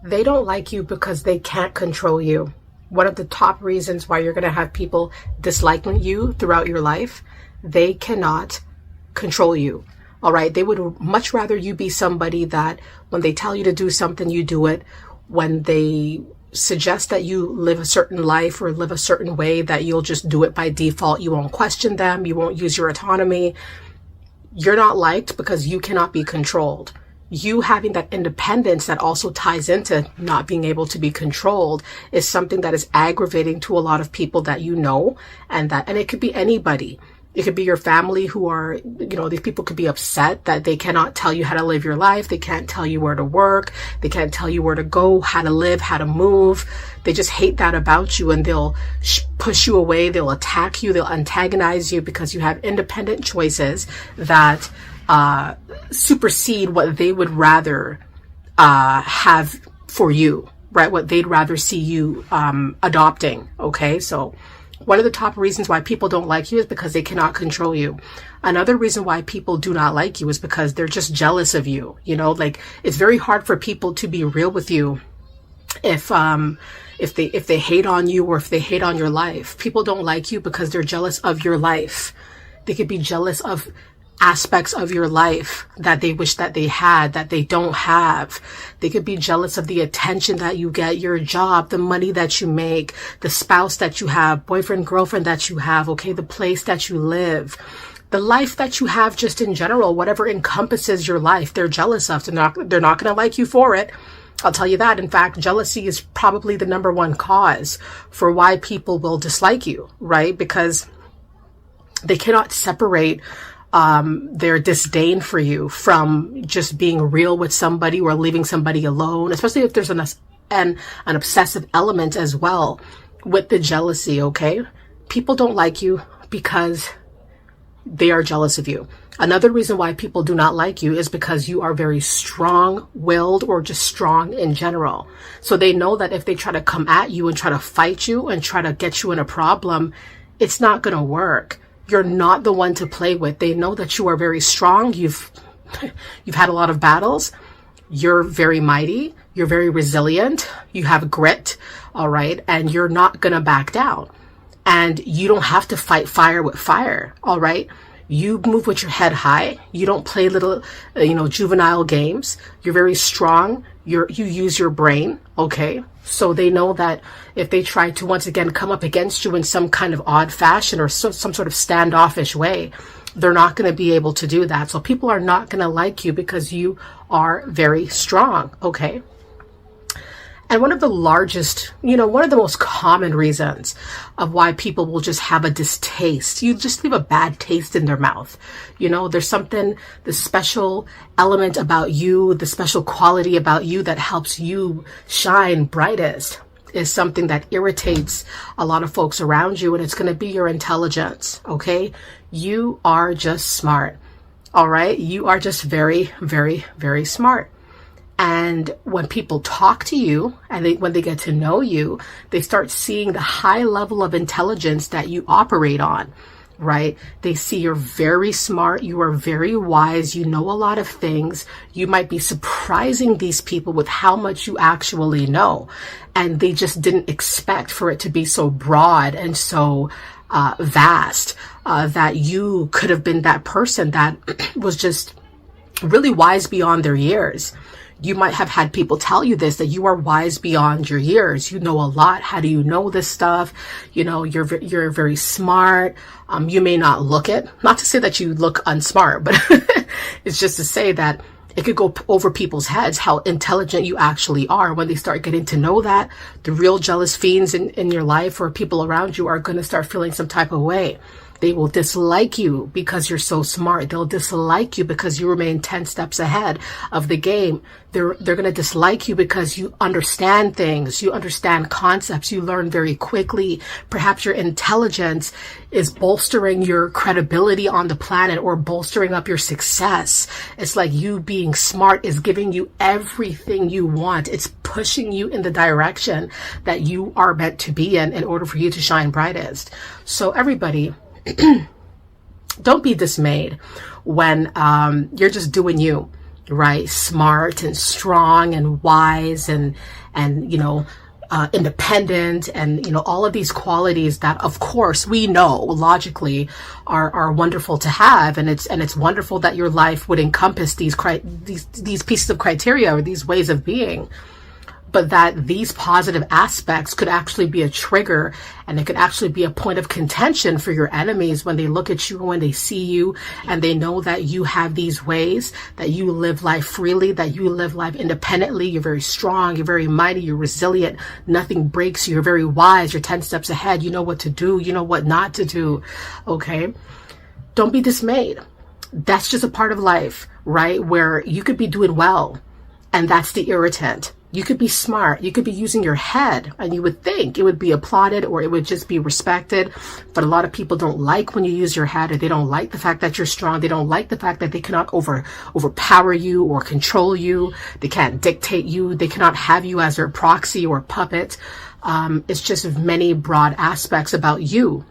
They don't like you because they can't control you. One of the top reasons why you're going to have people disliking you throughout your life, they cannot control you. All right. They would much rather you be somebody that when they tell you to do something, you do it. When they suggest that you live a certain life or live a certain way, that you'll just do it by default. You won't question them. You won't use your autonomy. You're not liked because you cannot be controlled. You having that independence that also ties into not being able to be controlled is something that is aggravating to a lot of people that you know, and it could be anybody. It could be your family who are, these people could be upset that they cannot tell you how to live your life. They can't tell you where to work. They can't tell you where to go, how to live, how to move. They just hate that about you, and they'll push you away. They'll attack you. They'll antagonize you because you have independent choices that supersede what they would rather have for you, right? What they'd rather see you adopting. Okay, so one of the top reasons why people don't like you is because they cannot control you. Another reason why people do not like you is because they're just jealous of you. It's very hard for people to be real with you if they hate on you or if they hate on your life. People don't like you because they're jealous of your life. They could be jealous of aspects of your life that they wish that they had, that they don't have. They could be jealous of the attention that you get, your job, the money that you make, the spouse that you have, boyfriend, girlfriend that you have, okay, the place that you live, the life that you have just in general, whatever encompasses your life, they're jealous of. They're not going to like you for it. I'll tell you that. In fact, jealousy is probably the number one cause for why people will dislike you, right? Because they cannot separate their disdain for you from just being real with somebody or leaving somebody alone, especially if there's an obsessive element as well with the jealousy, okay? People don't like you because they are jealous of you. Another reason why people do not like you is because you are very strong-willed or just strong in general. So they know that if they try to come at you and try to fight you and try to get you in a problem, it's not going to work. You're not the one to play with. They know that you are very strong. You've had a lot of battles. You're very mighty. You're very resilient. You have grit. All right. And you're not going to back down. And you don't have to fight fire with fire. All right. You move with your head high. You don't play little, juvenile games. You're very strong. You use your brain. Okay. So they know that if they try to once again come up against you in some kind of odd fashion or some sort of standoffish way, they're not going to be able to do that. So people are not going to like you because you are very strong. Okay. And one of the largest, one of the most common reasons of why people will just have a distaste, you just leave a bad taste in their mouth. There's something, the special element about you, the special quality about you that helps you shine brightest is something that irritates a lot of folks around you. And it's going to be your intelligence. Okay. You are just smart. All right. You are just very, very, very smart. And when people talk to you and when they get to know you, they start seeing the high level of intelligence that you operate on, right? They see you're very smart. You are very wise. You know a lot of things. You might be surprising these people with how much you actually know. And they just didn't expect for it to be so broad and so vast that you could have been that person that was just really wise beyond their years. You might have had people tell you this, that you are wise beyond your years. You know a lot. How do you know this stuff? You're very smart. You may not look it. Not to say that you look unsmart, but it's just to say that it could go over people's heads how intelligent you actually are. When they start getting to know that, the real jealous fiends in your life or people around you are going to start feeling some type of way. They will dislike you because you're so smart. They'll dislike you because you remain 10 steps ahead of the game. They're going to dislike you because you understand things. You understand concepts. You learn very quickly. Perhaps your intelligence is bolstering your credibility on the planet or bolstering up your success. It's like you being smart is giving you everything you want. It's pushing you in the direction that you are meant to be in order for you to shine brightest. So everybody, don't be dismayed when you're just doing you. right? Smart and strong and wise and independent, and all of these qualities that of course we know logically are wonderful to have, and it's wonderful that your life would encompass these pieces of criteria or these ways of being. But that these positive aspects could actually be a trigger, and it could actually be a point of contention for your enemies when they look at you, when they see you, and they know that you have these ways, that you live life freely, that you live life independently. You're very strong, you're very mighty, you're resilient, nothing breaks you, you're very wise, you're 10 steps ahead, you know what to do, you know what not to do, okay? Don't be dismayed. That's just a part of life, right? Where you could be doing well, and that's the irritant. You could be smart, you could be using your head, and you would think it would be applauded or it would just be respected. But a lot of people don't like when you use your head, or they don't like the fact that you're strong. They don't like the fact that they cannot overpower you or control you. They can't dictate you. They cannot have you as their proxy or puppet. It's just many broad aspects about you